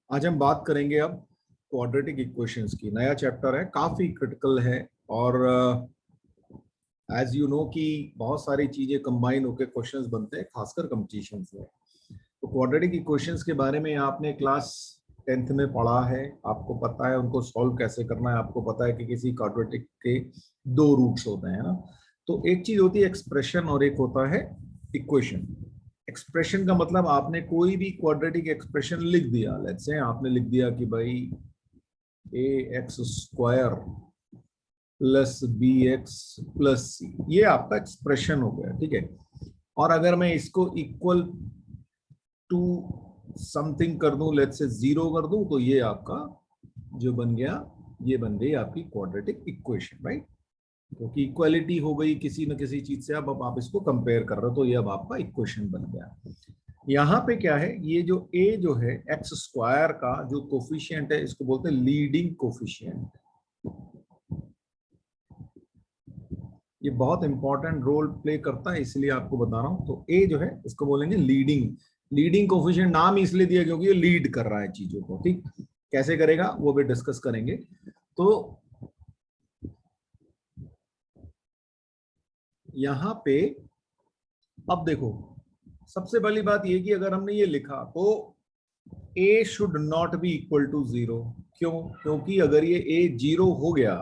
आज हम बात करेंगे अब क्वाड्रेटिक इक्वेशंस की। नया चैप्टर है, काफी क्रिटिकल है और एज यू नो कि बहुत सारी चीजें कंबाइन होकर क्वेश्चंस बनते हैं, खासकर कंपटीशंस में। तो क्वाड्रेटिक इक्वेशंस के बारे में आपने क्लास 10th में पढ़ा है, आपको पता है उनको सॉल्व कैसे करना है, आपको पता है कि किसी क्वाड्रेटिक के दो रूट्स होते हैं ना। तो एक चीज होती है एक्सप्रेशन और एक होता है इक्वेशन। एक्सप्रेशन का मतलब आपने कोई भी क्वाड्रेटिक एक्सप्रेशन लिख दिया, लेट्स से आपने लिख दिया कि भाई ax² plus bx plus c, ये आपका एक्सप्रेशन हो गया, ठीक है। और अगर मैं इसको इक्वल टू समथिंग कर दूं, लेट्स से 0 कर दूं, तो ये आपका जो बन गया, ये बन गई आपकी क्वाड्रेटिक इक्वेशन, राइट। क्योंकि इक्वालिटी हो गई किसी न किसी चीज से, अब आप इसको कंपेयर कर रहे हो, तो ये अब आपका इक्वेशन बन गया। यहाँ पे क्या है, ये जो a जो है x² का जो कोफिशिएंट है, इसको बोलते हैं लीडिंग कोफिशिएंट। ये बहुत इंपॉर्टेंट रोल प्ले करता है, इसलिए आपको बता रहा हूं। तो a जो है इसको बोलेंगे लीडिंग कोफिशिएंट। नाम इसलिए दिया क्योंकि ये लीड कर रहा है चीजों को, ठीक। कैसे करेगा वो भी डिस्कस करेंगे। तो यहाँ पे अब देखो, सबसे पहली बात ये कि अगर हमने ये लिखा तो a should not be equal to 0। क्यों? क्योंकि अगर ये a 0 हो गया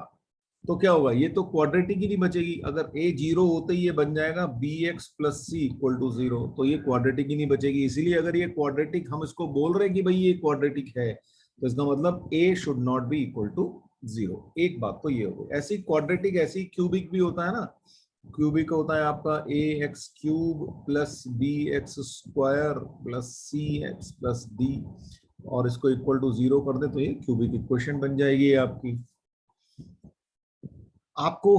तो क्या होगा, ये तो क्वाड्रेटिक ही नहीं बचेगी। अगर a 0 होते ही ये बन जाएगा bx plus c equal to 0, तो ये क्वाड्रेटिक ही नहीं बचेगी। इसीलिए अगर ये क्वाड्रेटिक, हम इसको बोल रहे हैं कि भाई ये क्वाड्रेटिक है, तो इसका मतलब a should not be equal to 0। एक बात तो ये हो गई। ऐसी क्वाड्रेटिक, ऐसी क्यूबिक भी होता है ना। क्यूबिक होता है आपका ax³ plus bx² plus cx plus d, और इसको इक्वल टू 0 कर दे तो ये क्यूबिक इक्वेशन बन जाएगी आपकी। आपको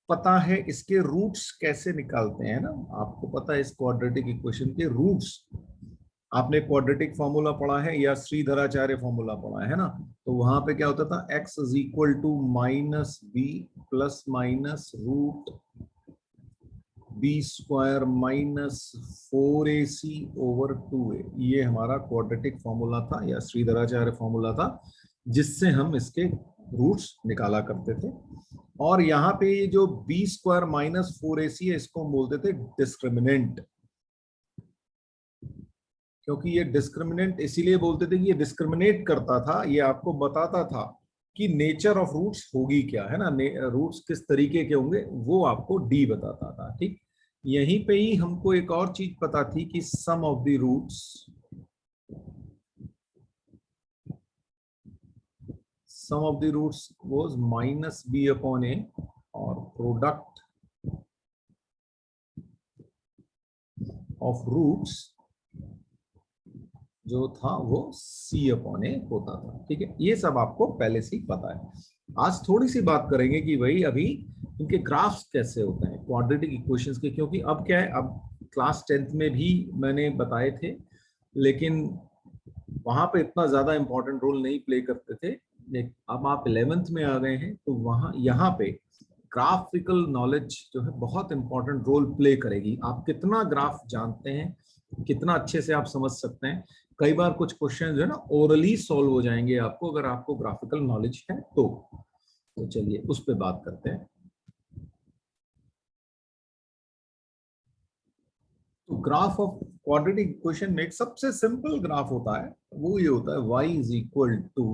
पता है इसके रूट्स कैसे निकालते हैं ना, आपको पता है इस क्वाड्रेटिक इक्वेशन के रूट्स। आपने क्वाड्रेटिक फॉर्मूला पढ़ा है या श्रीधराचार्य फॉर्मूला पढ़ा है ना। तो वहां पे क्या होता था, x is equal to minus b plus minus root b² minus 4ac over 2a। ये हमारा क्वाड्रेटिक फॉर्मूला था या श्रीधराचार्य फॉर्मूला था, जिससे हम इसके रूट्स निकाला करते थे। और यहाँ पे ये जो b² माइनस 4ac है, इसको हम बोलते थे डिस्क्रिमिनेंट। क्योंकि ये डिस्क्रिमिनेंट इसीलिए बोलते थे कि ये डिस्क्रिमिनेट करता था, ये आपको बताता था कि नेचर ऑफ रूट्स होगी क्या, है ना। रूट्स किस तरीके के होंगे वो आपको डी बताता था, ठीक। यहीं पे ही हमको एक और चीज पता थी कि sum of the roots was minus b upon a, और प्रोडक्ट ऑफ रूट्स जो था वो c अपॉन ए होता था, ठीक है। ये सब आपको पहले से ही पता है। आज थोड़ी सी बात करेंगे कि भाई अभी इनके ग्राफ्स कैसे होते हैं क्वाड्रेटिक इक्वेशंस के। क्योंकि अब क्या है, अब क्लास 10th में भी मैंने बताए थे, लेकिन वहां पे इतना ज्यादा इंपॉर्टेंट रोल नहीं प्ले करते थे। अब आप 11th में आ गए हैं, तो वहां यहाँ पे ग्राफिकल नॉलेज जो है बहुत इंपॉर्टेंट रोल प्ले करेगी। आप कितना ग्राफ जानते हैं, कितना अच्छे से आप समझ सकते हैं। कई बार कुछ क्वेश्चन जो है ना ओरली सॉल्व हो जाएंगे आपको, अगर आपको ग्राफिकल नॉलेज है तो चलिए उस पर बात करते हैं। तो ग्राफ ऑफ क्वाड्रेटिक इक्वेशन में एक सबसे सिंपल ग्राफ होता है, वो ये होता है y is equal to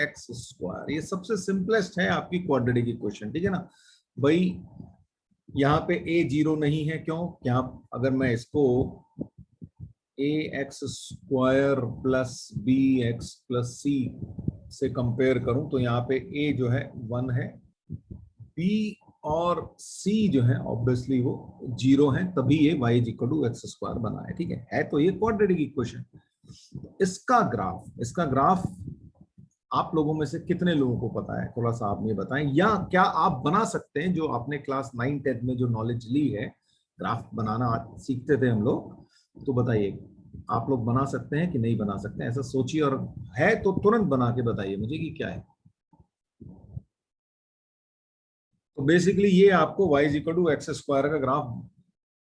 x²। ये सबसे सिंपलेस्ट है आपकी क्वाड्रेटिक इक्वेशन, ठीक है ना भाई। यहाँ पे a 0 नहीं है, क्यों? क्या अगर मैं इसको ax² plus bx plus c से कंपेयर करूं, तो यहाँ पे a जो है 1 है, b और c जो है ऑब्वियसली वो 0 है, तभी ये y is equal to x² बना है, ठीक है। तो ये क्वाड्रेटिक इक्वेशन। इसका ग्राफ आप लोगों में से कितने लोगों को पता है, थोड़ा सा आप ये बताएं। या क्या आप बना सकते हैं, जो आपने क्लास 9 10 में जो नॉलेज ली है, ग्राफ बनाना सीखते थे हम लोग, तो बताइए आप लोग बना सकते हैं कि नहीं बना सकते हैं। ऐसा सोचिए, और है तो तुरंत बना के बताइए मुझे कि क्या है। तो बेसिकली ये आपको y is equal to x² का ग्राफ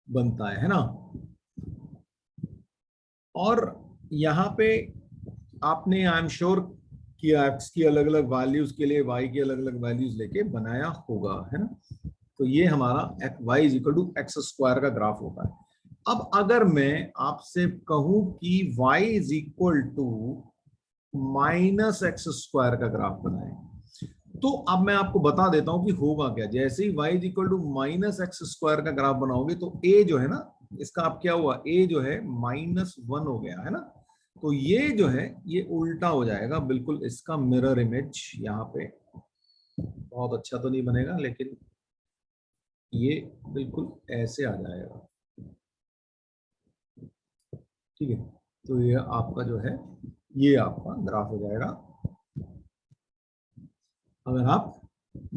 बनता है ना। और यहाँ पे आपने आई एम श्योर कि एक्स की अलग अलग वैल्यूज के लिए वाई की अलग अलग वैल्यूज लेके बनाया होगा, है ना। तो ये हमारा y is equal to x square का ग्राफ होता है। अब अगर मैं आपसे कहूं कि y is equal to minus x square का ग्राफ बनाए, तो अब मैं आपको बता देता हूं कि होगा क्या। जैसे ही y is equal to minus x square का ग्राफ बनाओगे तो a जो है ना, इसका अब क्या हुआ, a जो है -1 हो गया, है ना। तो ये जो है ये उल्टा हो जाएगा बिल्कुल, इसका मिरर इमेज यहाँ पे। बहुत अच्छा तो नहीं बनेगा लेकिन ये बिल्कुल ऐसे आ जाएगा, ठीक है। तो ये आपका जो है ये आपका ग्राफ हो जाएगा अगर आप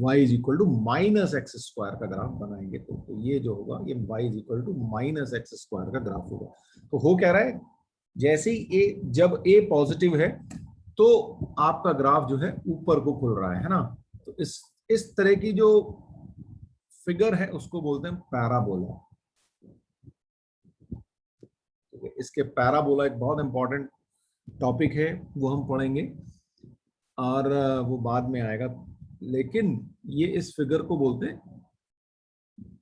y is equal to minus x square का ग्राफ बनाएंगे तो ये जो होगा ये y is equal to minus x square का ग्राफ होगा। तो हो क्या रहा है, जैसे ही जब a पॉजिटिव है तो आपका ग्राफ जो है ऊपर को खुल रहा है ना। तो इस तरह की जो फिगर है उसको बोलते हैं पैराबोला। इसके पैराबोला एक बहुत इंपॉर्टेंट टॉपिक है, वो हम पढ़ेंगे और वो बाद में आएगा, लेकिन ये इस फिगर को बोलते हैं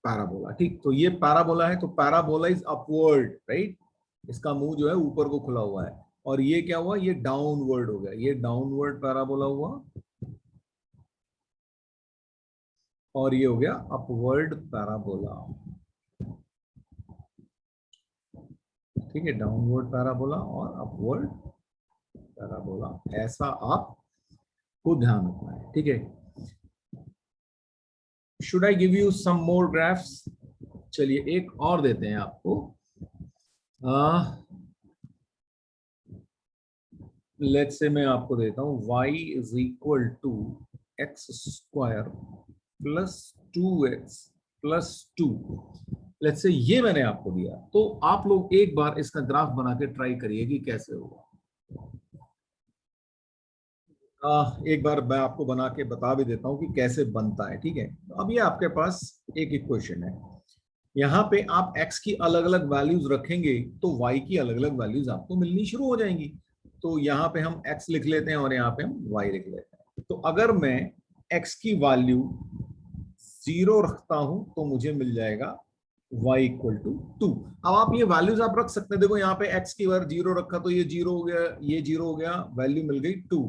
पैराबोला, ठीक। तो ये पैराबोला है, तो पैराबोला इज अपवर्ड, राइट। इसका मुंह जो है ऊपर को खुला हुआ है, और ये क्या हुआ, ये डाउनवर्ड हो गया, ये डाउनवर्ड पैराबोला हुआ, और ये हो गया अपवर्ड पैराबोला, ठीक है। डाउनवर्ड पैराबोला और अपवर्ड पैराबोला, ऐसा आपको ध्यान रखना है, ठीक है। Should I give you some more graphs? चलिए एक और देते हैं आपको। लेट्स से मैं आपको देता हूं y is equal to x square plus 2x plus 2। Let's say ये मैंने आपको दिया, तो आप लोग एक बार इसका ग्राफ बना के ट्राई करिए कि कैसे होगा। एक बार मैं आपको बना के बता भी देता हूं कि कैसे बनता है, ठीक है। तो अब ये आपके पास एक इक्वेशन है, यहाँ पे आप x की अलग अलग वैल्यूज रखेंगे तो y की अलग अलग वैल्यूज आपको मिलनी शुरू हो जाएंगी। तो यहाँ पे हम x लिख लेते हैं और यहाँ पे हम y लिख लेते हैं। तो अगर मैं x की वैल्यू 0 रखता हूं तो मुझे मिल जाएगा y इक्वल टू 2। अब आप ये वैल्यूज आप रख सकते हैं, देखो यहाँ पे x की बार 0 रखा तो ये 0 हो गया, ये 0 हो गया, वैल्यू मिल गई 2।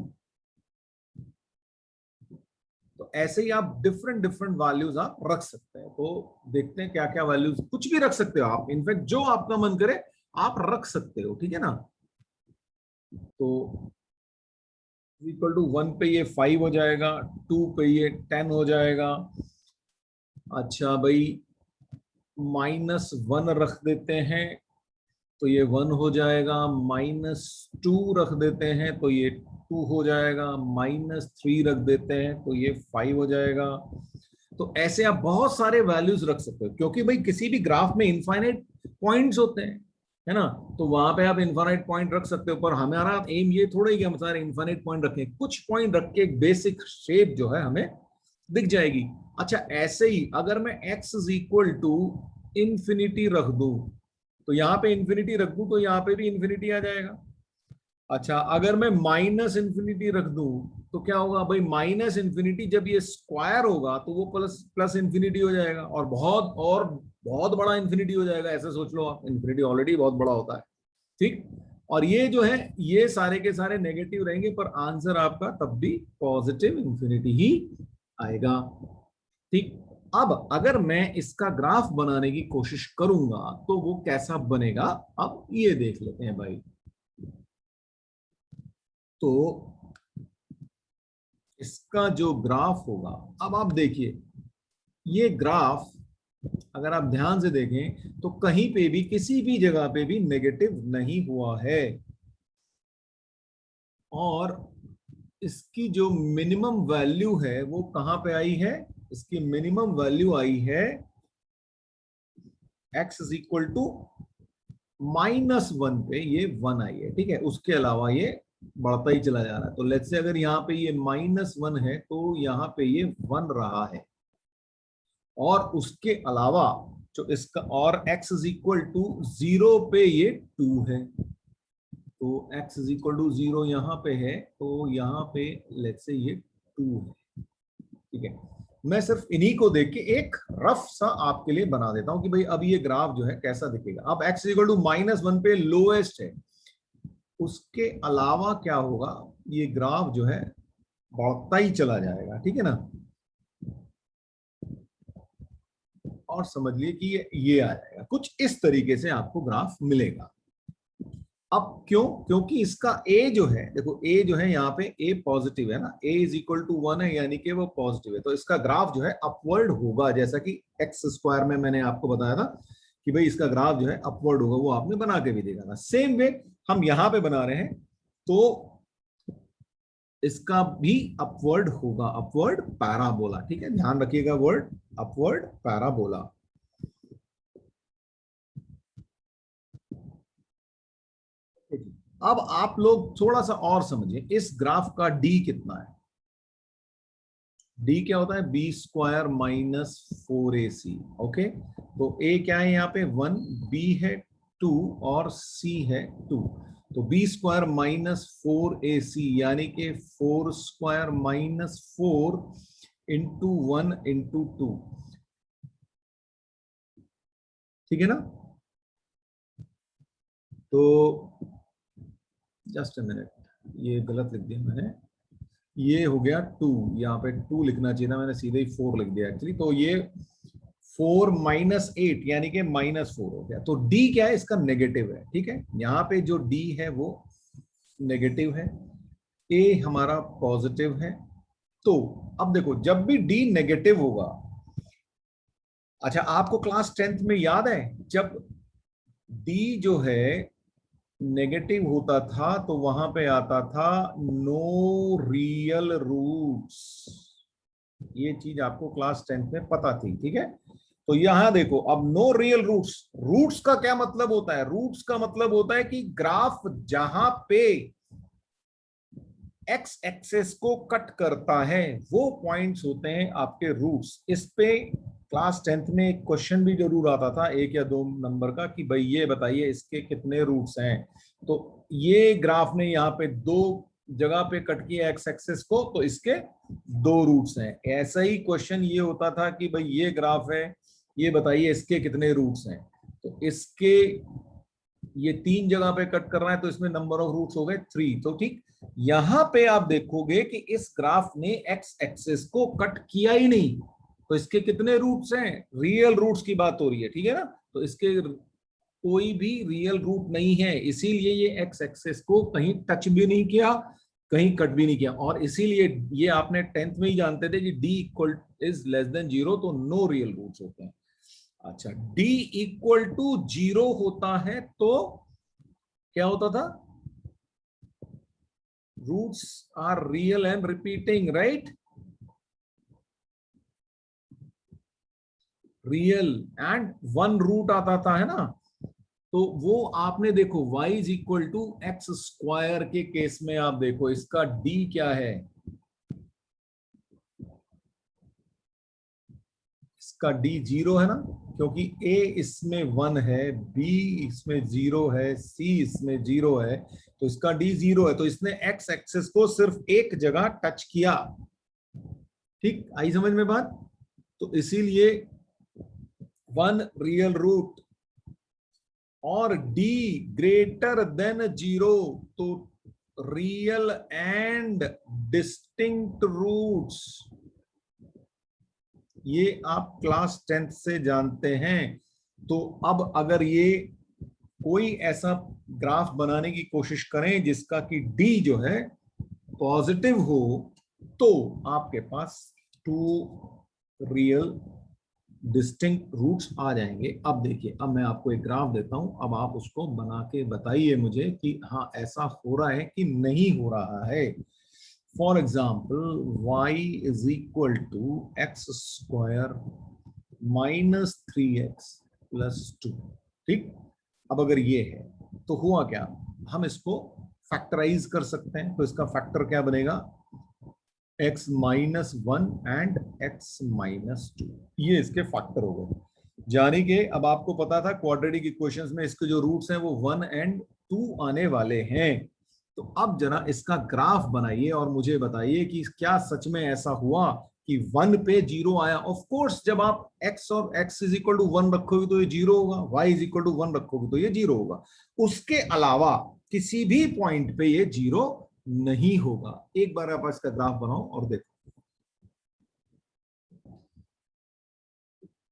तो ऐसे ही आप डिफरेंट डिफरेंट वैल्यूज आप रख सकते हैं। तो देखते हैं क्या क्या वैल्यूज, कुछ भी रख सकते हो आप, इनफैक्ट जो आपका मन करे आप रख सकते हो, ठीक है ना। तो इक्वल टू 1 पे ये 5 हो जाएगा, 2 पे ये 10 हो जाएगा। अच्छा भाई -1 रख देते हैं तो ये 1 हो जाएगा, -2 रख देते हैं तो ये 2 हो जाएगा, -3 रख देते हैं तो ये 5 हो जाएगा। तो ऐसे आप बहुत सारे वैल्यूज रख सकते हो, क्योंकि भाई किसी भी ग्राफ में इनफाइनाइट पॉइंट्स होते हैं, है ना। तो वहां पे आप इनफाइनाइट पॉइंट रख सकते हो, पर हमारा एम ये थोड़ा ही कि हम सारे इनफाइनाइट पॉइंट रखें, कुछ पॉइंट रख के एक बेसिक शेप जो है हमें दिख जाएगी। अच्छा ऐसे ही अगर मैं x is equal to infinity रख दूं, तो यहाँ पे इंफिनिटी रख दूं तो यहाँ पे भी इंफिनिटी आ जाएगा। अच्छा अगर मैं माइनस इंफिनिटी रख दूं तो क्या होगा भाई, माइनस इंफिनिटी जब ये स्क्वायर होगा तो वो प्लस प्लस इंफिनिटी हो जाएगा, और बहुत बड़ा इंफिनिटी हो जाएगा। ऐसे सोच लो आप, इंफिनिटी ऑलरेडी बहुत बड़ा होता है, ठीक। और ये जो है ये सारे के सारे नेगेटिव रहेंगे, पर आंसर आपका तब भी पॉजिटिव इंफिनिटी ही आएगा, ठीक। अब अगर मैं इसका ग्राफ बनाने की कोशिश करूंगा तो वो कैसा बनेगा, अब ये देख लेते हैं भाई। तो इसका जो ग्राफ होगा, अब आप देखिए ये ग्राफ अगर आप ध्यान से देखें तो कहीं पे भी किसी भी जगह पे भी नेगेटिव नहीं हुआ है, और इसकी जो मिनिमम वैल्यू है वो कहां पे आई है, इसकी मिनिमम वैल्यू आई है x इज इक्वल टू -1 पे, ये 1 आई है, ठीक है। उसके अलावा ये बढ़ता ही चला जा रहा है। तो लेट्स से अगर यहाँ पे ये -1 है तो यहाँ पे ये 1 रहा है, और उसके अलावा जो इसका और x इज इक्वल टू 0 पे ये 2 है। तो x इज इक्वल टू 0 यहाँ पे है, तो यहाँ पे लेट्स से ये 2 है। ठीक है, मैं सिर्फ इन्हीं को देख के एक रफ सा आपके लिए बना देता हूं कि भाई अब ये ग्राफ जो है कैसा दिखेगा। अब x इक्वल टू -1 पे लोएस्ट है, उसके अलावा क्या होगा, ये ग्राफ जो है बढ़ता ही चला जाएगा। ठीक है ना, और समझ लिए कि ये आ जाएगा कुछ इस तरीके से आपको ग्राफ मिलेगा। अब क्यों, क्योंकि इसका a जो है, देखो a जो है यहाँ पे a पॉजिटिव है ना, a इज इक्वल टू 1 है, यानी कि वो पॉजिटिव है, तो इसका ग्राफ जो है अपवर्ड होगा, जैसा कि एक्स स्क्वायर में मैंने आपको बताया था कि भाई इसका ग्राफ जो है अपवर्ड होगा, वो आपने बना के भी देखा था। सेम वे हम यहाँ पे बना रहे हैं, तो इसका भी अपवर्ड होगा, अपवर्ड पैराबोला। ठीक है, ध्यान रखिएगा वर्ड अपवर्ड पैराबोला। अब आप लोग थोड़ा सा और समझिए, इस ग्राफ का डी कितना है। डी क्या होता है, B square minus 4ac। Okay, तो ए क्या है यहाँ पे 1, बी है 2 और सी है 2, तो बी स्क्वायर माइनस 4ac यानी कि 4 स्क्वायर माइनस 4 इंटू 1 इंटू 2। ठीक है ना, तो जस्ट अ मिनट, ये गलत लिख दिया मैंने, ये हो गया 2, यहाँ पे 2 लिखना चाहिए था, मैंने सीधे ही 4 लिख दिया एक्चुअली। तो ये 4 माइनस 8 यानी कि -4 हो गया। तो d क्या है, इसका नेगेटिव है। ठीक है, यहाँ पे जो d है वो नेगेटिव है, a हमारा पॉजिटिव है। तो अब देखो, जब भी d नेगेटिव होगा, अच्छा आपको क्लास 10th में याद है जब d जो है नेगेटिव होता था तो वहां पे आता था नो रियल रूट्स, ये चीज आपको क्लास 10th में पता थी। ठीक है, तो यहां देखो, अब नो रियल रूट्स, रूट्स का क्या मतलब होता है, रूट्स का मतलब होता है कि ग्राफ जहां पे एक्स एक्सेस को कट करता है वो पॉइंट्स होते हैं आपके रूट्स। इस पे क्लास 10th में एक क्वेश्चन भी जरूर आता था 1 या 2 नंबर का कि भाई ये बताइए इसके कितने रूट्स हैं। तो ये ग्राफ ने यहाँ पे 2 जगह पे कट किया एक्स एक्सेस को, तो इसके 2 रूट्स हैं। ऐसा ही क्वेश्चन ये होता था कि भाई ये ग्राफ है, ये बताइए इसके कितने रूट्स हैं। तो इसके ये 3 जगह पे कट कर रहा है, तो इसमें नंबर ऑफ रूट्स हो गए 3। तो ठीक, यहां पे आप देखोगे कि इस ग्राफ ने एक्स एक्सेस को कट किया ही नहीं, तो इसके कितने रूट्स हैं, रियल रूट्स की बात हो रही है। ठीक है ना, तो इसके कोई भी रियल रूट नहीं है, इसीलिए ये एक्स एक्सेस को कहीं टच भी नहीं किया, कहीं कट भी नहीं किया, और इसीलिए ये आपने 10th में ही जानते थे कि d equal is less then 0, तो नो रियल रूट्स होते हैं। अच्छा, d इक्वल टू 0 होता है तो क्या होता था, roots are real and repeating, right, real and 1 root आता था, है ना। तो वो आपने देखो y is equal to x square के केस में आप देखो इसका d क्या है, इसका d 0 है ना, क्योंकि a इसमें 1 है, b इसमें 0 है, c इसमें 0 है, तो इसका d 0 है। तो इसने x एक्सेस को सिर्फ एक जगह टच किया। ठीक, आई समझ में बात। तो इसीलिए 1 रियल रूट और d ग्रेटर देन 0, तो रियल एंड डिस्टिंक्ट रूट्स, ये आप क्लास 10th से जानते हैं। तो अब अगर ये कोई ऐसा ग्राफ बनाने की कोशिश करें जिसका कि d जो है पॉजिटिव हो, तो आपके पास 2 रियल डिस्टिंक्ट रूट्स आ जाएंगे। अब देखिए, अब मैं आपको एक ग्राफ देता हूं, अब आप उसको बना के बताइए मुझे कि हाँ ऐसा हो रहा है कि नहीं हो रहा है। For example y is equal to x square minus 3x plus 2। ठीक, अब अगर ये है तो हुआ क्या, हम इसको फैक्टराइज कर सकते हैं। तो इसका फैक्टर क्या बनेगा, x minus 1 and x minus 2, ये इसके फैक्टर हो गए। यानी कि अब आपको पता था क्वाड्रेटिक इक्वेशंस में इसके जो रूट्स हैं वो 1 एंड 2 आने वाले हैं। तो अब जरा इसका ग्राफ बनाइए और मुझे बताइए कि क्या सच में ऐसा हुआ कि 1 पे 0 आया। ऑफ कोर्स जब आप x और x इज इक्वल टू 1 रखोगे तो ये 0 होगा, y इज इक्वल टू 1 रखोगे तो ये 0 होगा। उसके अलावा किसी भी पॉइंट पे ये 0 नहीं होगा। एक बार आप इसका ग्राफ बनाओ और देखो।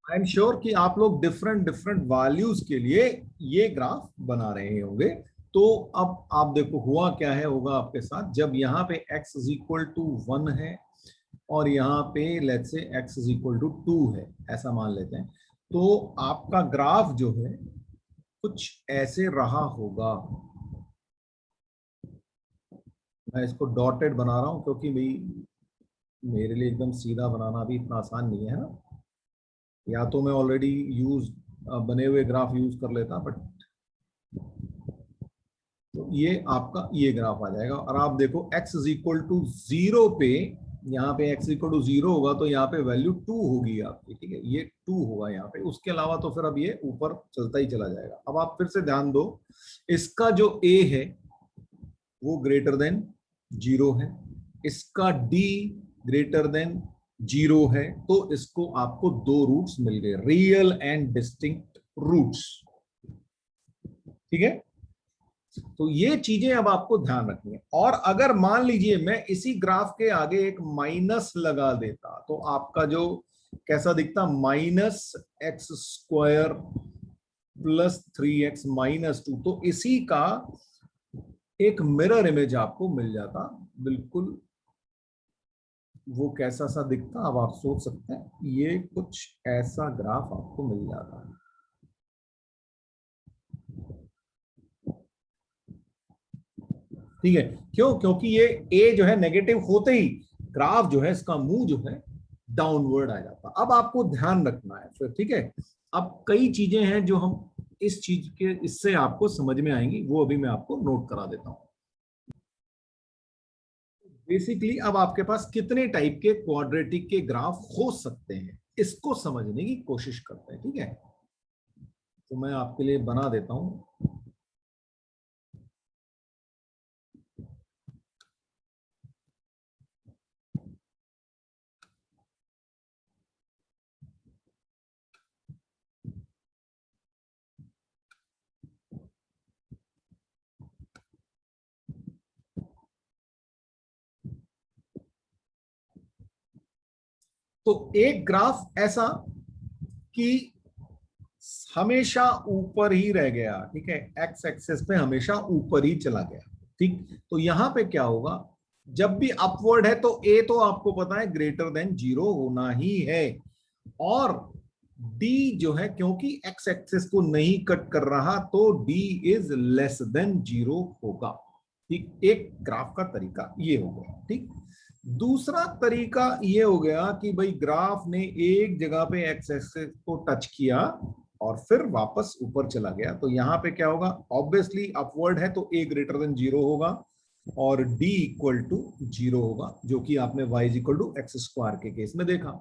आई एम श्योर कि आप लोग डिफरेंट डिफरेंट वैल्यूज के लिए ये ग्राफ बना रहे होंगे। तो अब आप देखो हुआ क्या है, होगा आपके साथ जब यहाँ पे x इज इक्वल टू 1 है और यहाँ पे let's say x is equal to 2 है, ऐसा मान लेते हैं, तो आपका ग्राफ जो है कुछ ऐसे रहा होगा। मैं इसको डॉटेड बना रहा हूं क्योंकि भाई मेरे लिए एकदम सीधा बनाना भी इतना आसान नहीं है ना। या तो मैं ऑलरेडी बने हुए ग्राफ यूज कर लेता, बट तो ये आपका ये ग्राफ आ जाएगा। और आप देखो x इज इक्वल टू 0 पे, यहाँ पे x इक्वल टू 0 होगा तो यहाँ पे वैल्यू 2 होगी आपकी, ठीक है, ये 2 होगा यहाँ पे। उसके अलावा तो फिर अब ये ऊपर चलता ही चला जाएगा। अब आप फिर से ध्यान दो, इसका जो a है वो ग्रेटर देन 0 है, इसका d ग्रेटर देन 0 है, तो इसको आपको 2 रूट्स मिल गए, रियल एंड डिस्टिंक्ट रूट्स, ठीक है। तो ये चीजें अब आपको ध्यान रखनी है। और अगर मान लीजिए मैं इसी ग्राफ के आगे एक माइनस लगा देता तो आपका जो कैसा दिखता, -x² प्लस 3x माइनस 2, तो इसी का एक मिरर इमेज आपको मिल जाता बिल्कुल। वो कैसा सा दिखता अब आप सोच सकते हैं, ये कुछ ऐसा ग्राफ आपको मिल जाता है। ठीक है, क्यों? क्योंकि ये a जो है नेगेटिव होते ही ग्राफ जो है इसका मुंह जो है डाउनवर्ड आ जाता। अब आपको ध्यान रखना है फिर, ठीक है। अब कई चीजें हैं जो हम इस चीज के इससे आपको समझ में आएंगी, वो अभी मैं आपको नोट करा देता हूं। बेसिकली अब आपके पास कितने टाइप के क्वाड्रेटिक के ग्राफ हो सकते हैं, इसको समझने की कोशिश करते हैं, ठीक है। तो मैं आपके लिए बना देता हूं। तो एक ग्राफ ऐसा कि हमेशा ऊपर ही रह गया, ठीक है, एक्स एक्सेस पे हमेशा ऊपर ही चला गया, ठीक। तो यहां पे क्या होगा, जब भी अपवर्ड है तो ए तो आपको पता है ग्रेटर देन 0 होना ही है, और डी जो है क्योंकि एक्स एक्सेस को नहीं कट कर रहा तो डी इज लेस देन 0 होगा, ठीक। एक ग्राफ का तरीका ये हो गया, ठीक। दूसरा तरीका ये हो गया कि भाई ग्राफ ने एक जगह पे एक्स एक्सेस को टच किया और फिर वापस ऊपर चला गया, तो यहां पे क्या होगा, ऑब्वियसली अपवर्ड है तो a ग्रेटर देन 0 होगा और d इक्वल टू 0 होगा, जो कि आपने y इक्वल टू x² के केस में देखा।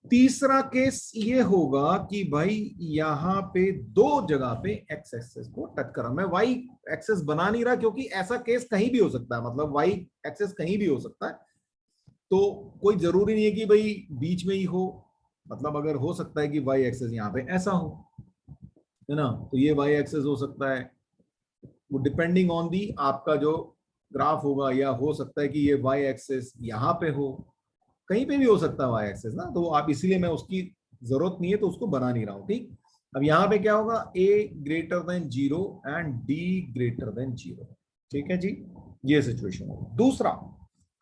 तीसरा केस ये होगा कि भाई यहां पे दो जगह पे एक्स एक्सेस को टच करा, मैं y एक्सेस बना नहीं रहा क्योंकि ऐसा केस कहीं भी हो सकता है, मतलब y एक्सेस कहीं भी हो सकता है, तो कोई जरूरी नहीं है कि भाई बीच में ही हो, मतलब अगर हो सकता है कि y एक्सेस यहाँ पे ऐसा हो, है ना, तो ये y एक्सेस हो सकता है, वो डिपेंडिंग ऑन दी आपका जो ग्राफ होगा, या हो सकता है कि ये y एक्सेस यहाँ पे हो, कहीं पे भी हो सकता है y एक्सेस ना, तो आप इसीलिए मैं उसकी जरूरत नहीं है तो उसको बना नहीं रहा हूं, ठीक। अब यहाँ पे क्या होगा, a greater than 0 and d greater than 0, ठीक है जी, ये सिचुएशन होगा। दूसरा,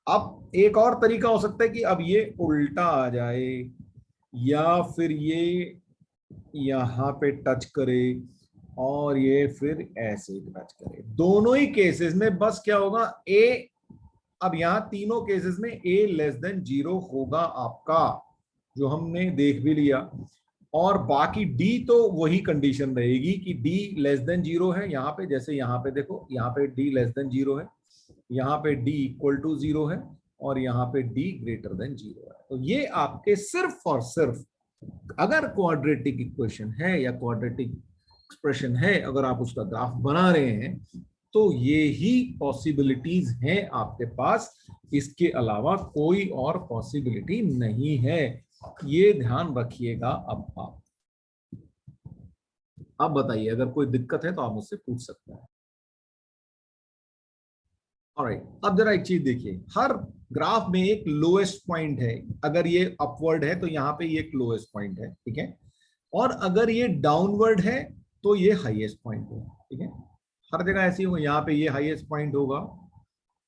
अब एक और तरीका हो सकता है कि अब ये उल्टा आ जाए या फिर ये यहां पे टच करे और ये फिर ऐसे टच करे। दोनों ही केसेस में बस क्या होगा, a, अब यहां तीनों केसेस में a लेस देन 0 होगा आपका, जो हमने देख भी लिया, और बाकी d तो वही कंडीशन रहेगी कि d लेस देन 0 है यहाँ पे, जैसे यहाँ पे देखो, यहाँ पे d लेस देन 0 है, यहाँ पे d इक्वल टू 0 है, और यहाँ पे d ग्रेटर देन 0 है। तो ये आपके सिर्फ और सिर्फ अगर क्वाड्रेटिक इक्वेशन है या क्वाड्रेटिक एक्सप्रेशन है, अगर आप उसका ग्राफ बना रहे हैं तो ये ही पॉसिबिलिटीज हैं आपके पास, इसके अलावा कोई और पॉसिबिलिटी नहीं है, ये ध्यान रखिएगा। अब बताइए, अगर कोई दिक्कत है तो आप मुझसे पूछ सकते हैं। ऑलराइट, अब जरा एक चीज देखिए, हर ग्राफ में एक लोएस्ट पॉइंट है। अगर ये अपवर्ड है तो यहाँ पे ये एक लोएस्ट पॉइंट है, ठीक है, और अगर ये डाउनवर्ड है तो ये हाईएस्ट पॉइंट है, ठीक है। हर जगह ऐसी होगा, यहाँ पे ये हाईएस्ट पॉइंट होगा,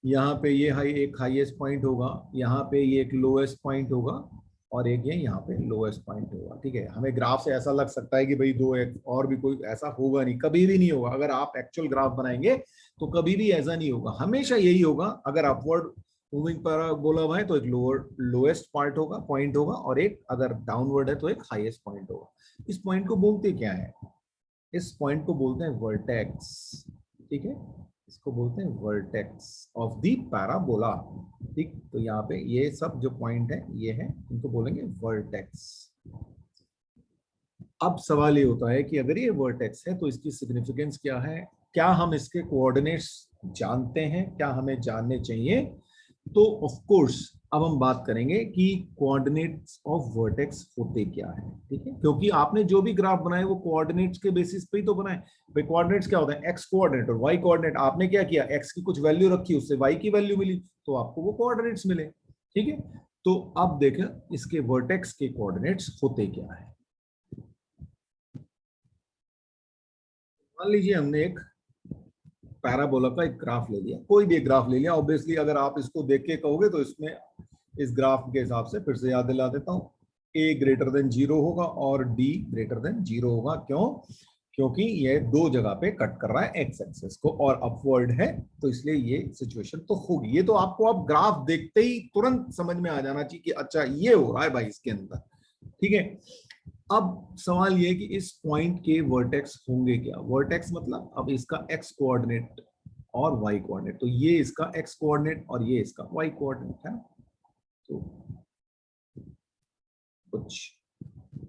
यहाँ पे ये एक हाईएस्ट पॉइंट होगा, यहाँ पे ये एक लोएस्ट पॉइंट होगा, और एक ये यहाँ पे लोएस्ट पॉइंट होगा, ठीक है। हमें ग्राफ से ऐसा लग सकता है कि भाई दो एक और भी, कोई ऐसा होगा नहीं, कभी भी नहीं होगा। अगर आप एक्चुअल ग्राफ बनाएंगे तो कभी भी ऐसा नहीं होगा, हमेशा यही होगा। अगर अपवर्ड मूविंग पैराबोला है तो एक लोएस्ट पार्ट होगा, पॉइंट होगा, और एक अगर डाउनवर्ड है तो एक हाईएस्ट पॉइंट होगा। इस पॉइंट को बोलते क्या है? इस पॉइंट को बोलते हैं वर्टेक्स, ठीक है, इसको बोलते हैं वर्टेक्स ऑफ द पैराबोला, ठीक। तो यहाँ पे ये सब जो पॉइंट है ये है, इनको बोलेंगे वर्टेक्स। अब सवाल ये होता है कि अगर ये वर्टेक्स है तो इसकी सिग्निफिकेंस क्या है? क्या हम इसके कोऑर्डिनेट्स जानते हैं? क्या हमें जानने चाहिए? तो ऑफ कोर्स अब हम बात करेंगे कि कोऑर्डिनेट्स ऑफ वर्टेक्स होते क्या है, ठीक है, क्योंकि आपने जो भी ग्राफ बनाए वो कोऑर्डिनेट्स के बेसिस पे ही तो बनाए। भाई कोऑर्डिनेट्स क्या होता है? एक्स कोऑर्डिनेट और वाई कोऑर्डिनेट। आपने क्या किया? एक्स की कुछ वैल्यू रखी, उससे वाई की वैल्यू मिली, तो आपको वो कोऑर्डिनेट्स मिले, ठीक है। तो अब देखें इसके वर्टेक्स के कोऑर्डिनेट्स होते क्या है। मान लीजिए हमने एक पैराबोला का एक ग्राफ ले लिया, कोई भी एक ग्राफ ले लिया। ऑब्वियसली अगर आप इसको देख के कहोगे तो इसमें इस ग्राफ के हिसाब से फिर से याद दिला देता हूं, a ग्रेटर देन 0 होगा और d ग्रेटर देन 0 होगा। क्यों? क्योंकि ये दो जगह पे कट कर रहा है एक्स एक्सेस को और अपवर्ड है, तो इसलिए ये सिचुएशन तो होगी। ये तो आपको अब ग्राफ देखते ही तुरंत समझ में आ जाना चाहिए कि अच्छा ये हो रहा है भाई इसके अंदर, ठीक है। अब सवाल ये कि इस पॉइंट के वर्टेक्स होंगे क्या? वर्टेक्स मतलब अब इसका एक्स कोऑर्डिनेट और वाई कोऑर्डिनेट, तो ये इसका एक्स कोऑर्डिनेट और ये इसका वाई कोऑर्डिनेट है, तो कुछ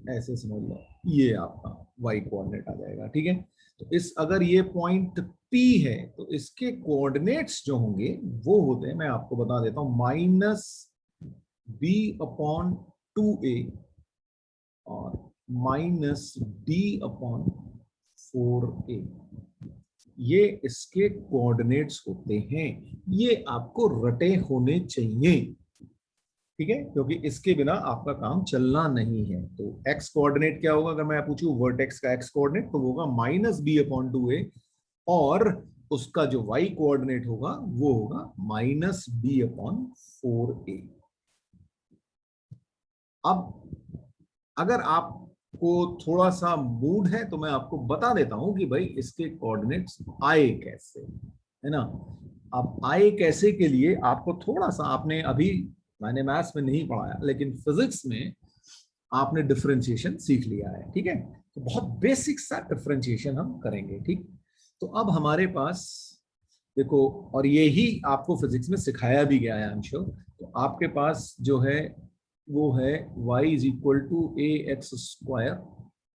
ऐसे समझ लो, ये आपका वाई कोऑर्डिनेट आ जाएगा, ठीक है। तो इस अगर ये पॉइंट P है तो इसके कोऑर्डिनेट्स जो होंगे वो होते हैं, मैं आपको बता देता हूं, -b/2a और -d/4a, ये इसके कोऑर्डिनेट्स होते हैं। ये आपको रटे होने चाहिए, ठीक है, क्योंकि इसके बिना आपका काम चलना नहीं है। तो x कोऑर्डिनेट क्या होगा? अगर मैं पूछूं वर्टेक्स का x कोऑर्डिनेट, तो वो होगा -b/2a, और उसका जो y कोऑर्डिनेट होगा वो होगा -b/4a। अब अगर आपको थोड़ा सा मूड है तो मैं आपको बता देता हूं कि भाई इसके कोऑर्डिनेट्स आए कैसे, है ना। अब आए कैसे के लिए आपको थोड़ा सा, आपने अभी, मैंने मैथ्स में नहीं पढ़ाया लेकिन फिजिक्स में आपने डिफरेंशिएशन सीख लिया है, ठीक है। तो बहुत बेसिक सा डिफरेंशिएशन हम करेंगे, ठीक। तो अब हमारे पास देखो, और ये ही आपको फिजिक्स में सिखाया भी गया है, अंशो। तो आपके पास जो है वो है y = ax²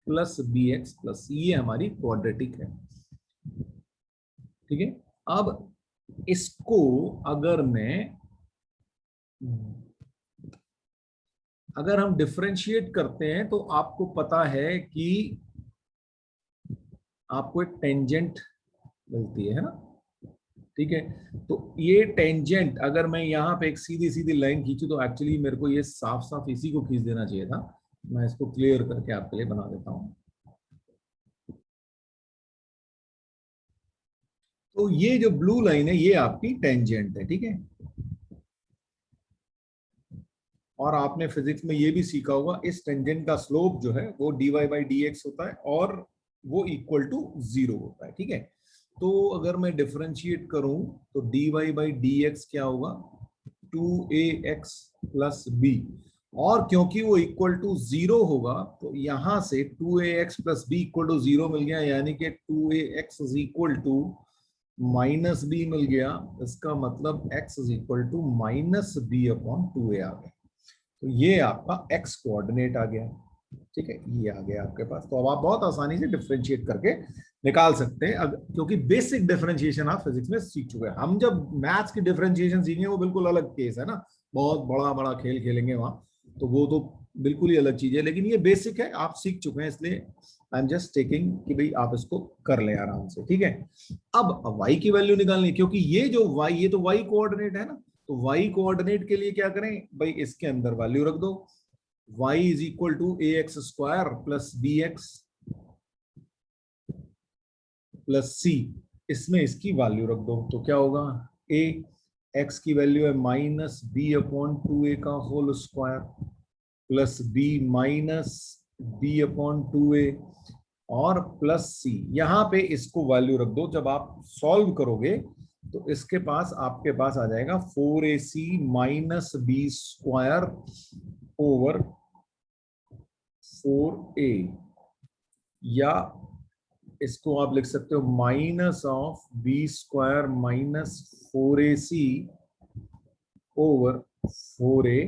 + bx+, ये हमारी क्वाड्रेटिक है, ठीक है। अब इसको अगर हम डिफरेंशिएट करते हैं तो आपको पता है कि आपको एक टेंजेंट मिलती है ना, ठीक है। तो ये टेंजेंट अगर मैं यहाँ पे एक सीधी सीधी लाइन खींचू तो एक्चुअली मेरे को ये साफ साफ इसी को खींच देना चाहिए था। मैं इसको क्लियर करके आपके लिए बना देता हूं। तो ये जो ब्लू लाइन है ये आपकी टेंजेंट है, ठीक है। और आपने फिजिक्स में ये भी सीखा होगा, इस टेंजेंट का स्लोप जो है वो dy/dx होता है और वो इक्वल टू 0 होता है, ठीक है। तो अगर मैं डिफरेंशिएट करूं तो dy/dx क्या होगा? 2ax + b, और क्योंकि वो इक्वल टू 0 होगा तो यहां से 2ax + b = 0 मिल गया, यानी कि 2ax = -b मिल गया। इसका मतलब x = -b/2a आ गया। तो ये आपका x कोऑर्डिनेट आ गया, ठीक है, ये आ गया आपके पास। तो अब आप बहुत आसानी से डिफरेंशिएट करके निकाल सकते हैं, क्योंकि बेसिक डिफरेंशिएशन आप फिजिक्स में सीख चुके हैं। हम जब मैथ्स की डिफरेंशिएशन सीखेंगे वो बिल्कुल अलग केस है ना, बहुत बड़ा बड़ा खेल खेलेंगे वहां, तो वो तो बिल्कुल ही अलग चीज है। लेकिन ये बेसिक है, आप सीख चुके हैं, इसलिए आई एम जस्ट टेकिंग कि भाई आप इसको कर लें आराम से। ठीक है, अब वाई की वैल्यू निकालनी, क्योंकि ये जो वाई, ये तो वाई कोऑर्डिनेट है ना, तो वाई कोऑर्डिनेट के लिए क्या करें भाई, इसके अंदर वैल्यू रख दो, y is equal to a x square plus b x plus c, इसमें इसकी वैल्यू रख दो। तो क्या होगा, ए एक्स की वैल्यू है minus b upon two a का whole square plus b minus b upon two a और प्लस सी। यहां पे इसको वैल्यू रख दो। जब आप सॉल्व करोगे तो इसके पास आपके पास आ जाएगा 4ac minus B square over 4a, या इसको आप लिख सकते हो minus of b square minus 4ac over 4a,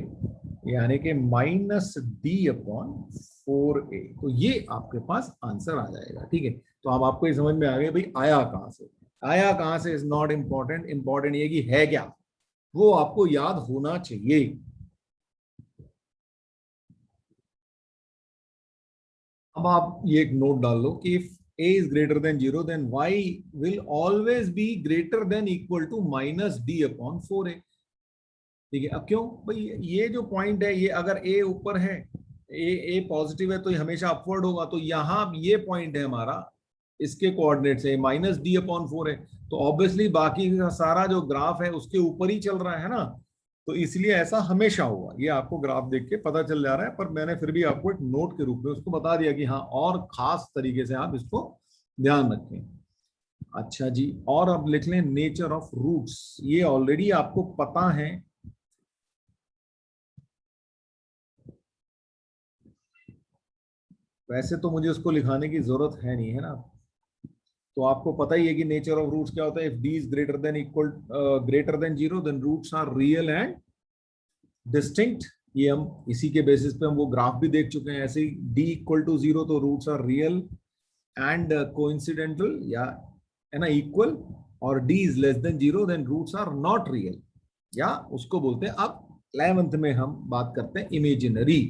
यानी कि माइनस डी अपॉन 4a। तो ये आपके पास आंसर आ जाएगा। ठीक है, तो अब आपको ये समझ में आ गया भाई आया कहां से, आया कहां से इज नॉट इंपॉर्टेंट, इंपॉर्टेंट ये कि है क्या, वो आपको याद होना चाहिए। अब आप ये एक नोट डाल लो कि if a is greater than 0 then y will always be greater than equal to minus d upon 4a। ठीक है, अब क्यों भाई, ये जो पॉइंट है, ये अगर a ऊपर है, a पॉजिटिव है तो ये हमेशा अपवर्ड होगा, तो यहाँ ये पॉइंट है हमारा, इसके कोऑर्डिनेट से माइनस डी अपॉन 4 है, तो ऑब्वियसली बाकी का सारा जो ग्राफ है उसके ऊपर ही चल रहा है ना, तो इसलिए ऐसा हमेशा हुआ। ये आपको ग्राफ देख के पता चल जा रहा है, पर मैंने फिर भी आपको एक नोट के रूप में उसको बता दिया कि हाँ, और खास तरीके से आप इसको ध्यान रखें। अच्छा जी, और अब लिख लें नेचर ऑफ रूट्स, ये ऑलरेडी आपको पता है, वैसे तो मुझे उसको लिखाने की जरूरत है नहीं, है ना, तो आपको पता ही है कि नेचर ऑफ रूट्स क्या होता है। If D is greater than equal greater than zero then roots are real and distinct. ये हम इसी के बेसिस पे हम वो ग्राफ भी देख चुके हैं। ऐसे ही डी इक्वल टू जीरो तो roots are real and coincidental, या है ना, इक्वल, और D is less than zero then roots are not real, या उसको बोलते हैं, अब 11th में हम बात करते हैं इमेजिनरी।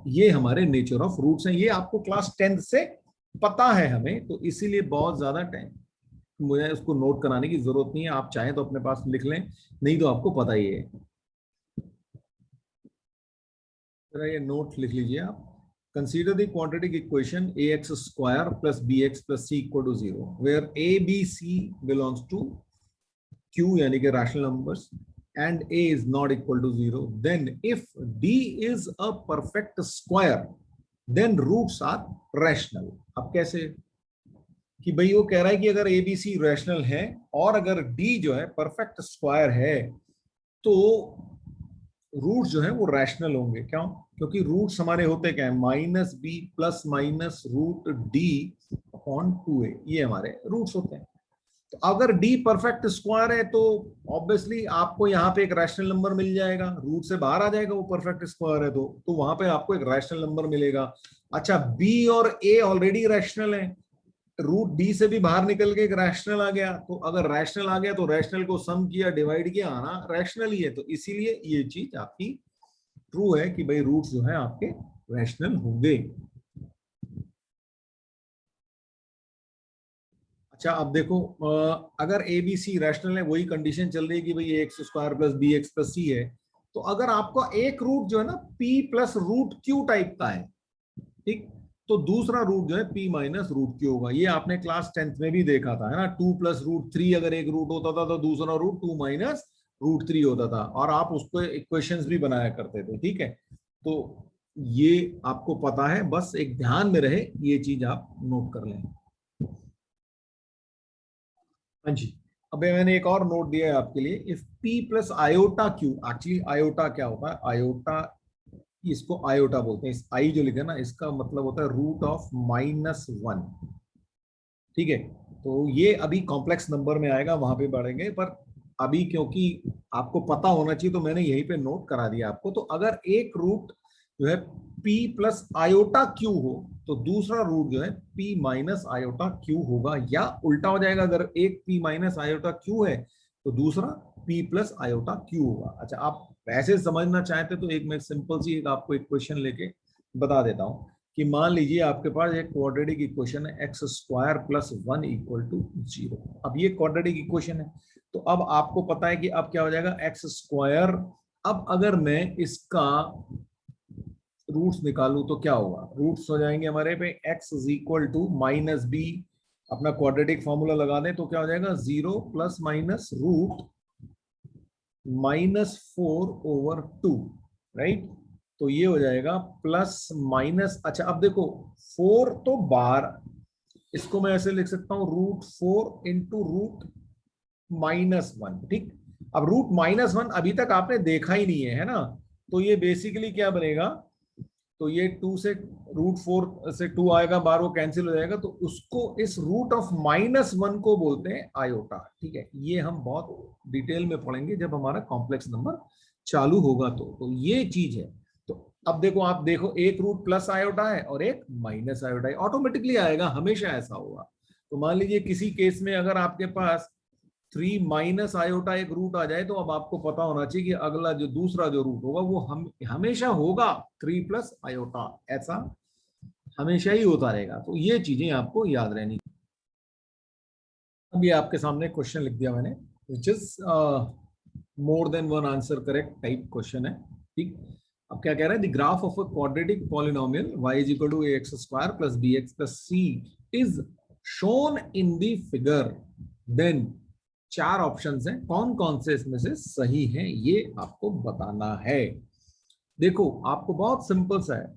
ये हमारे नेचर ऑफ रूट्स हैं, ये आपको क्लास 10th से पता है हमें, तो इसीलिए बहुत ज्यादा टाइम मुझे उसको नोट कराने की जरूरत नहीं है। आप चाहें तो अपने पास लिख लें, नहीं तो आपको पता ही है। ये नोट लिख लीजिए आप। Consider the quadratic equation ax square plus bx plus c equal to 0 where a b c belongs to q यानी कि rational numbers and a is not equal to 0, then if d is a perfect square then roots are rational। अब कैसे, कि भाई वो कह रहा है कि अगर ए बी सी रैशनल है और अगर डी जो है परफेक्ट स्क्वायर है, तो रूट जो है वो रैशनल होंगे। क्यों, क्योंकि रूट्स हमारे होते क्या है, minus b plus minus root D upon 2a, ये हमारे रूट्स होते हैं। तो अगर d परफेक्ट स्क्वायर है तो ऑब्वियसली आपको यहाँ पे एक रैशनल नंबर मिल जाएगा, रूट से बाहर आ जाएगा, वो परफेक्ट स्क्वायर है तो वहां पे आपको एक रैशनल नंबर मिलेगा। अच्छा, b और a ऑलरेडी रैशनल है, रूट डी से भी बाहर निकल के एक रैशनल आ गया, तो अगर रैशनल आ गया तो रैशनल को सम किया डिवाइड किया, आना रैशनल ही है, तो इसीलिए ये चीज आपकी ट्रू है कि भाई रूट्स जो है आपके रैशनल होंगे। अच्छा, अब देखो, अगर ए बी सी रैशनल है, वही कंडीशन चल रही है कि भाई x square plus b x plus c है, तो अगर आपका एक रूट जो है ना p plus root q type का है, ठीक, तो दूसरा रूट जो है पी माइनस रूट क्यू होगा। ये आपने क्लास 10th में भी देखा था, है ना, 2 प्लस रूट 3 अगर एक रूट होता था तो दूसरा रूट 2 माइनस रूट 3 होता था, और आप उसको इक्वेशंस भी बनाया करते थे। ठीक है, तो ये आपको पता है, बस एक ध्यान में रहे, ये चीज आप नोट कर लें। हाँ जी, अब मैंने एक और नोट दिया है आपके लिए, if p plus iota Q, actually iota क्या होता है, आयोटा, इसको आयोटा बोलते हैं, इस आई जो लिखा है ना, इसका मतलब होता है रूट ऑफ -1। ठीक है, तो ये अभी कॉम्प्लेक्स नंबर में आएगा, वहां पे बढ़ेंगे, पर अभी क्योंकि आपको पता होना चाहिए तो मैंने यहीं पे नोट करा दिया आपको। तो अगर एक रूट जो है p प्लस आयोटा क्यू हो तो दूसरा रूट जो है p माइनस आयोटा क्यू होगा, या उल्टा हो जाएगा, अगर एक p माइनस आयोटा क्यू है तो दूसरा p प्लस आयोटा क्यू होगा। अच्छा, आप वैसे समझना चाहते तो एक मैं सिंपल सी एक आपको इक्वेशन लेके बता देता हूं कि मान लीजिए आपके पास एक क्वाड्रेटिक इक्वेशन है x square plus 1 equal to 0। अब ये क्वाड्रेटिक इक्वेशन है, तो अब आपको पता है कि अब क्या हो जाएगा एक्स स्क्वायर। अब अगर मैं इसका रूट्स निकालू तो क्या होगा, रूट्स हो जाएंगे हमारे पे x is equal to minus b, अपना क्वाड्रेटिक फॉर्मूला लगा दें तो क्या हो जाएगा 0 प्लस माइनस रूट -4/2, राइट। तो ये हो जाएगा प्लस माइनस, अच्छा अब देखो 4 तो बार, इसको मैं ऐसे लिख सकता हूं √4 इंटू √-1, ठीक। अब √-1 अभी तक आपने देखा ही नहीं है ना, तो ये बेसिकली क्या बनेगा, तो ये 2 से √4 से 2 आएगा बार, वो कैंसिल हो जाएगा, तो उसको इस √-1 को बोलते हैं आयोटा, ठीक है। ये हम बहुत डिटेल में पढ़ेंगे जब हमारा कॉम्प्लेक्स नंबर चालू होगा, तो ये चीज है। तो अब देखो, आप देखो एक रूट प्लस आयोटा है और एक माइनस आयोटा है, ऑटोमेटिकली आएगा, हमेशा ऐसा होगा। तो मान लीजिए किसी केस में अगर आपके पास 3 माइनस आयोटा एक रूट आ जाए, तो अब आपको पता होना चाहिए कि अगला जो दूसरा जो रूट होगा वो हमेशा होगा 3 प्लस आयोटा, ऐसा हमेशा ही होता रहेगा। तो ये चीजें आपको याद रहनी। अब ये आपके सामने क्वेश्चन लिख दिया मैंने, which is more than one answer correct type question है, ठीक। अब क्या कह रहा है, the graph of a quadratic polynomial y is equal to ax square plus bx plus c is shown in the figure, then 4 options हैं, कौन कौन से इसमें से सही हैं ये आपको बताना है। देखो आपको बहुत सिंपल सा है,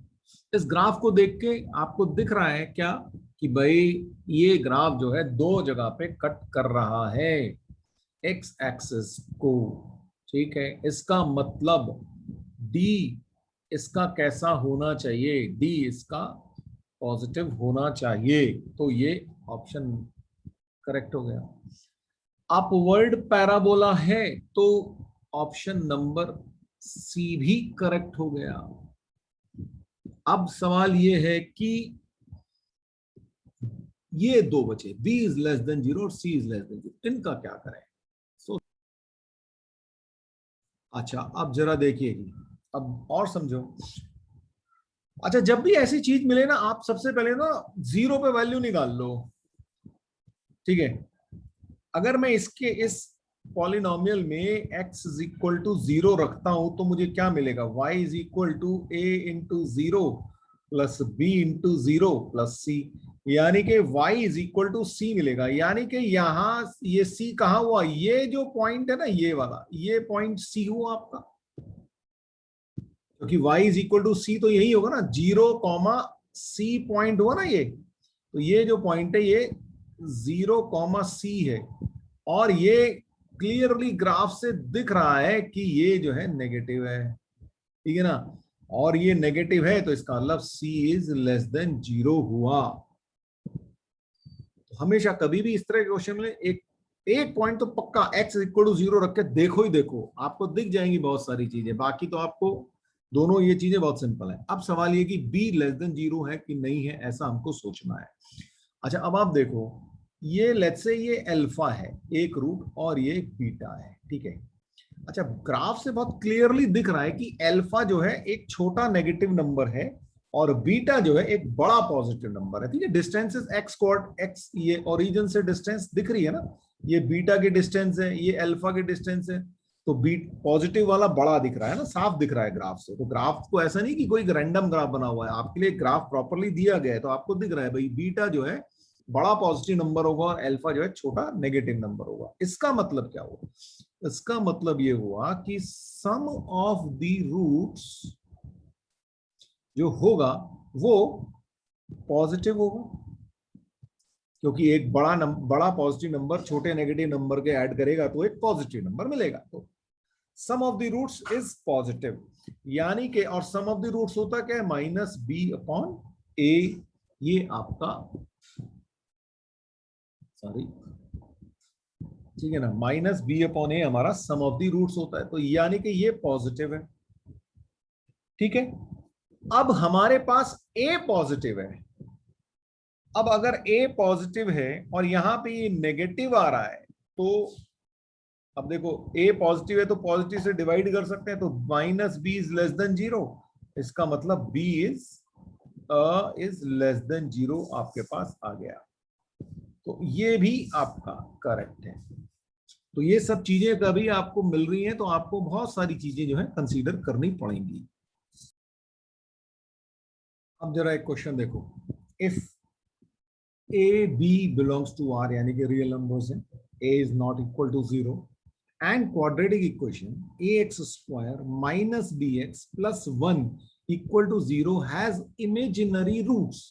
इस ग्राफ को देख के आपको दिख रहा है क्या कि भाई ये ग्राफ जो है दो जगह पे कट कर रहा है एक्स एक्सिस को, ठीक है। इसका मतलब डी इसका कैसा होना चाहिए, डी इसका पॉजिटिव होना चाहिए, तो ये ऑप्शन करेक्ट हो गया। अपवर्ड पैराबोला है तो ऑप्शन नंबर सी भी करेक्ट हो गया। अब सवाल ये है कि ये दो बचे, b इज लेस देन 0 और c इज लेस देन 0, इनका क्या करें। सो अच्छा, अब जरा देखिए, अब और समझो। अच्छा, जब भी ऐसी चीज मिले ना, आप सबसे पहले ना 0 पे वैल्यू निकाल लो, ठीक है। अगर मैं इसके इस पॉलिनोमियल में x इज इक्वल टू 0 रखता हूं तो मुझे क्या मिलेगा, y is equal to a into 0 plus b into 0 plus c, यानी कि y is equal to c मिलेगा। यानी कि यहां ये c कहा हुआ, ये जो पॉइंट है ना, ये वाला, ये पॉइंट c हुआ आपका, क्योंकि y is equal to c तो यही होगा ना, 0, c पॉइंट हुआ ना ये, तो ये जो पॉइंट है ये 0, c है, और ये क्लियरली ग्राफ से दिख रहा है कि ये जो है नेगेटिव है, ठीक है ना। और ये नेगेटिव है तो इसका मतलब c इज लेस देन 0 हुआ। तो हमेशा कभी भी इस तरह के क्वेश्चन में एक एक पॉइंट तो पक्का x इक्वल टू 0 रख के देखो ही देखो, आपको दिख जाएंगी बहुत सारी चीजें, बाकी तो आपको दोनों ये चीजें बहुत सिंपल है। अब सवाल ये कि b लेस देन 0 है कि नहीं है, ऐसा हमको सोचना है। अच्छा, अब आप देखो, ये लेट्स से ये अल्फा है एक रूट और ये बीटा है, ठीक है। अच्छा, ग्राफ से बहुत क्लियरली दिख रहा है कि अल्फा जो है एक छोटा नेगेटिव नंबर है और बीटा जो है एक बड़ा पॉजिटिव नंबर है, ठीक है। Distance is x quad x, ये ओरिजिन से डिस्टेंस दिख रही है ना, ये बीटा की डिस्टेंस है, ये अल्फा की डिस्टेंस है, तो बीट पॉजिटिव वाला बड़ा दिख रहा है ना, साफ दिख रहा है ग्राफ से। तो ग्राफ को ऐसा नहीं कि कोई रैंडम ग्राफ बना हुआ है, आपके लिए ग्राफ प्रॉपरली दिया गया है, तो आपको दिख रहा है भाई बीटा जो है बड़ा पॉजिटिव नंबर होगा और अल्फा जो है छोटा नेगेटिव नंबर होगा। इसका मतलब क्या हुआ, इसका मतलब ये हुआ कि सम ऑफ द रूट्स जो होगा वो पॉजिटिव होगा, क्योंकि एक बड़ा पॉजिटिव नंबर छोटे नेगेटिव नंबर के ऐड करेगा तो एक पॉजिटिव नंबर मिलेगा। तो sum of the roots is positive, यानी कि, और सम ऑफ द रूट्स होता क्या है, -b/a, ये आपका, सॉरी, ठीक है ना, -b/a हमारा सम ऑफ द रूट्स होता है, तो यानी कि ये पॉजिटिव है, ठीक है। अब हमारे पास ए पॉजिटिव है। अब अगर ए पॉजिटिव है और यहां पे ये नेगेटिव आ रहा है, तो अब देखो ए पॉजिटिव है तो पॉजिटिव से डिवाइड कर सकते हैं, तो minus b is less than zero. इसका मतलब b is less than zero आपके पास आ गया। तो ये भी आपका करेक्ट है। तो ये सब चीजें कभी आपको मिल रही हैं तो आपको बहुत सारी चीजें जो है कंसीडर करनी पड़ेंगी। अब जरा एक क्वेश्चन देखो, if a b belongs to R, यानी कि रियल नंबर्स हैं, a is not equal to zero, and quadratic equation a x square minus b x plus one equal to zero has imaginary roots,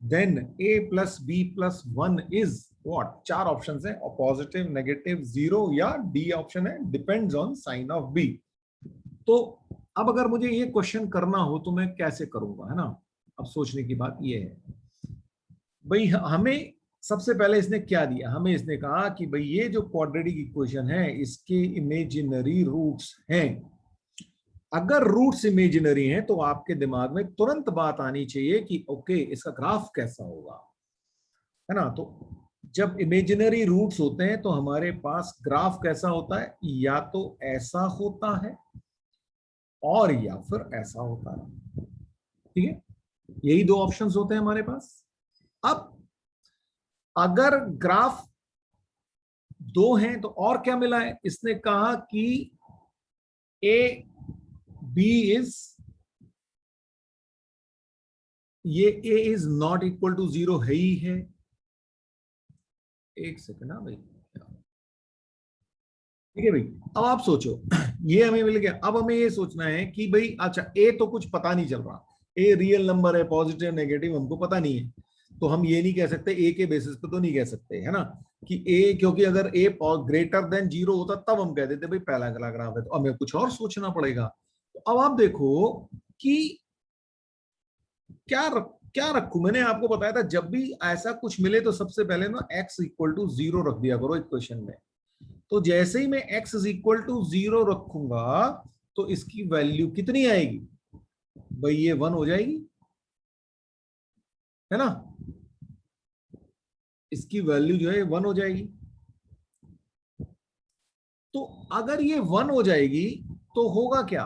then a plus b plus one is what. चार option है, positive, negative, zero या D option है, depends on sign of b. तो अब अगर मुझे ये question करना हो तो मैं कैसे करूंगा, है ना। अब सोचने की बात ये है भाई, हमें सबसे पहले इसने क्या दिया, हमें इसने कहा कि भाई ये जो क्वाड्रेटिक इक्वेशन है इसके इमेजिनरी रूट्स हैं। अगर रूट्स इमेजिनरी हैं तो आपके दिमाग में तुरंत बात आनी चाहिए कि ओके इसका ग्राफ कैसा होगा, है ना। तो जब इमेजिनरी रूट्स होते हैं तो हमारे पास ग्राफ कैसा होता है, या तो ऐसा होता है और या फिर ऐसा होता है। ठीक है, यही दो ऑप्शंस होते हैं हमारे पास। अब अगर ग्राफ दो हैं तो और क्या मिला है, इसने कहा कि ए बी इज, ये a is not equal to zero है ही है। एक सेकंड, हाँ भाई, ठीक है भाई। अब आप सोचो, ये हमें मिल गया। अब हमें ये सोचना है कि भाई अच्छा ए तो कुछ पता नहीं चल रहा, ए रियल नंबर है, पॉजिटिव नेगेटिव हमको पता नहीं है, तो हम ये नहीं कह सकते, ए के बेसिस पे तो नहीं कह सकते, है ना, कि ए, क्योंकि अगर ए ग्रेटर देन जीरो होता तब हम कह देते भाई पहला ग्राफ है, तो हमें कुछ और सोचना पड़ेगा। तो अब आप देखो कि क्या रखूं। मैंने आपको बताया था जब भी ऐसा कुछ मिले तो सबसे पहले ना एक्स इक्वल टू जीरो रख दिया करो इक्वेशन में। तो जैसे ही मैं x is equal to zero रखूंगा तो इसकी वैल्यू कितनी आएगी भाई, ये 1 हो जाएगी, है ना। इसकी वैल्यू जो है 1 हो जाएगी। तो अगर ये 1 हो जाएगी तो होगा क्या,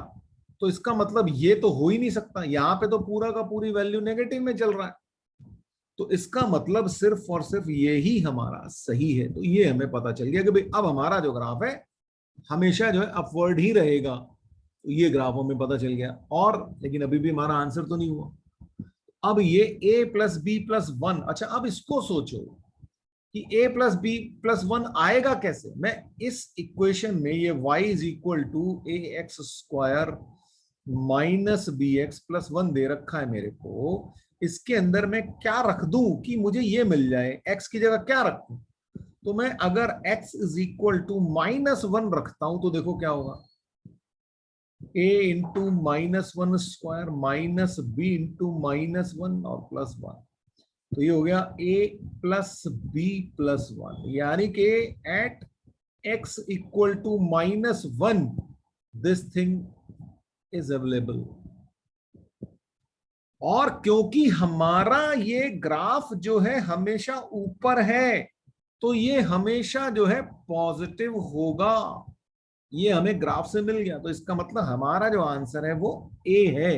तो इसका मतलब ये तो हो ही नहीं सकता, यहां पे तो पूरा का पूरी वैल्यू नेगेटिव में चल रहा है, तो इसका मतलब सिर्फ और सिर्फ ये ही हमारा सही है। तो ये हमें पता चल गया कि भाई अब हमारा जो ग्राफ है हमेशा जो है अपवर्ड ही रहेगा। तो ये ग्राफ हमें पता चल गया, और लेकिन अभी भी हमारा आंसर तो नहीं हुआ। अब ये a plus b plus one, अच्छा अब इसको सोचो कि a plus b plus one आएगा कैसे। मैं इस इक्वेशन में ये y is equal to a x square minus b x plus one दे रखा है मेरे को, इसके अंदर मैं क्या रख दूं कि मुझे ये मिल जाए, x की जगह क्या रखूं। तो मैं अगर x is equal to minus one रखता हूं तो देखो क्या होगा, a into minus one square minus b into minus one और प्लस वन, तो ये हो गया a plus b plus one, यानी कि at x equal to minus one this thing is available. और क्योंकि हमारा ये ग्राफ जो है हमेशा ऊपर है तो ये हमेशा जो है पॉजिटिव होगा, ये हमें ग्राफ से मिल गया, तो इसका मतलब हमारा जो आंसर है वो ए है।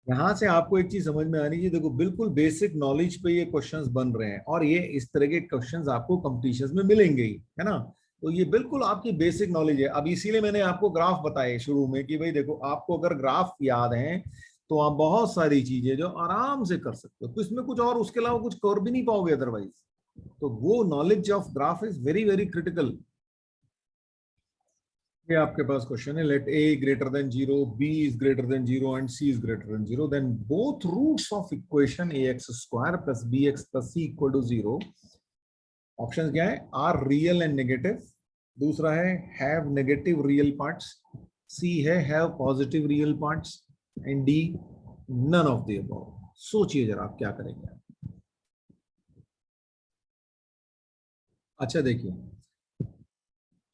यहां से आपको एक चीज समझ में आनी चाहिए, देखो बिल्कुल बेसिक नॉलेज पे ये क्वेश्चंस बन रहे हैं और ये इस तरह के क्वेश्चंस आपको कंपटीशंस में मिलेंगे ही, है ना। तो ये बिल्कुल आपकी बेसिक नॉलेज है। अब इसीलिए मैंने आपको ग्राफ बताए शुरू में कि भाई देखो आपको अगर ग्राफ याद है तो आप बहुत सारी चीजें जो आराम से कर सकते हो, तो इसमें कुछ और उसके अलावा कुछ कर भी नहीं पाओगे अदरवाइज। तो वो knowledge of graph is very very critical. ये आपके पास क्वेश्चन है, let a greater than zero, b is greater than zero and c is greater than zero, then both roots of equation ax square plus bx plus c equal to zero. Option क्या है, are real and negative, दूसरा है have negative real parts, C है have positive real parts, and D none of the above. सोचिए जरा आप क्या करेंगे। अच्छा देखिए,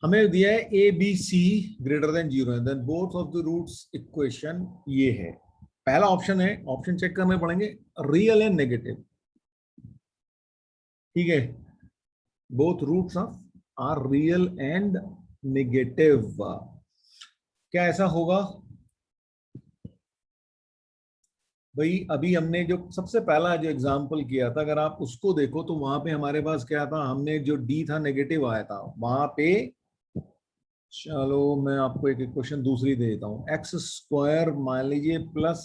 हमें दिया है A B C greater than 0 है, then both of the roots equation ये है। पहला ऑप्शन है, ऑप्शन चेक करने पड़ेंगे, रियल एंड नेगेटिव। ठीक है, both roots of are real and negative. क्या ऐसा होगा भाई? अभी हमने जो सबसे पहला जो एग्जांपल किया था, अगर आप उसको देखो तो वहां पे हमारे पास क्या था, हमने जो डी था नेगेटिव आया था वहां पे। चलो मैं आपको एक क्वेश्चन दूसरी दे देता हूँ, एक्स स्क्वायर मान लीजिए प्लस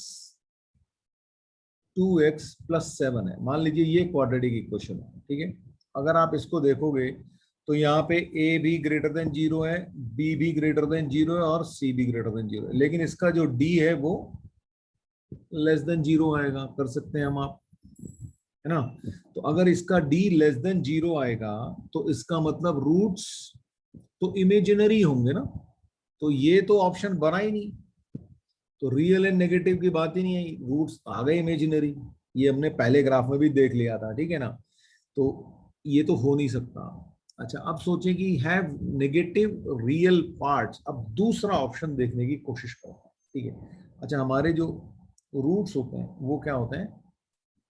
2x+7 है, मान लीजिए ये क्वाड्रेटिक इक्वेशन है। ठीक है, अगर आप इसको देखोगे तो यहाँ पे a भी ग्रेटर देन 0 है, b भी ग्रेटर देन 0 है और c भी ग्रेटर देन 0 है, लेकिन इसका जो d है वो लेस देन 0 आएगा। कर सकते हैं हम आप, है ना? तो अगर इसका d लेस देन 0 आएगा तो इसका मतलब रूट्स तो इमेजिनरी होंगे ना, तो ये तो ऑप्शन बना ही नहीं, तो रियल एंड नेगेटिव की बात ही नहीं आई, रूट्स आ गए इमेजिनरी। ये हमने पहले ग्राफ में भी देख लिया था, ठीक है ना? तो ये तो हो नहीं सकता। अच्छा, अब सोचें कि हैव नेगेटिव रियल पार्ट्स। अब दूसरा ऑप्शन देखने की कोशिश करो, ठीक है? अच्छा, हमारे जो रूट्स होते हैं वो क्या होते हैं,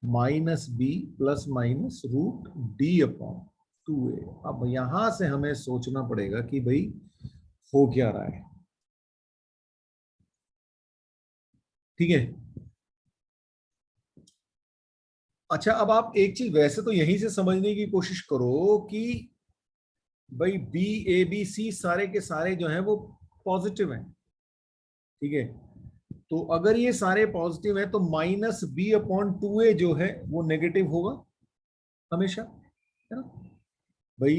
-b plus minus root D upon 2a। अब यहां से हमें सोचना पड़ेगा कि भाई हो क्या रहा है। ठीक है, अच्छा अब आप एक चीज वैसे तो यहीं से समझने की कोशिश करो कि भाई बी ए बी सी सारे के सारे जो हैं वो पॉजिटिव हैं। ठीक है, तो अगर ये सारे पॉजिटिव हैं तो -b/2a जो है वो नेगेटिव होगा हमेशा, है ना भाई?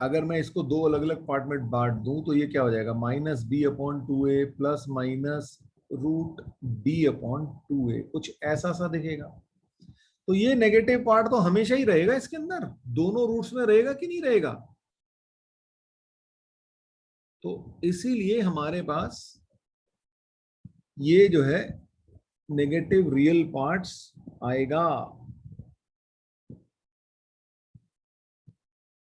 अगर मैं इसको दो अलग अलग पार्ट में बांट दूं तो ये क्या हो जाएगा, -b/2a plus minus root d/2a, कुछ ऐसा सा दिखेगा। तो ये नेगेटिव पार्ट तो हमेशा ही रहेगा इसके अंदर, दोनों रूट्स में रहेगा कि नहीं रहेगा? तो इसीलिए हमारे पास ये जो है नेगेटिव रियल पार्ट्स आएगा।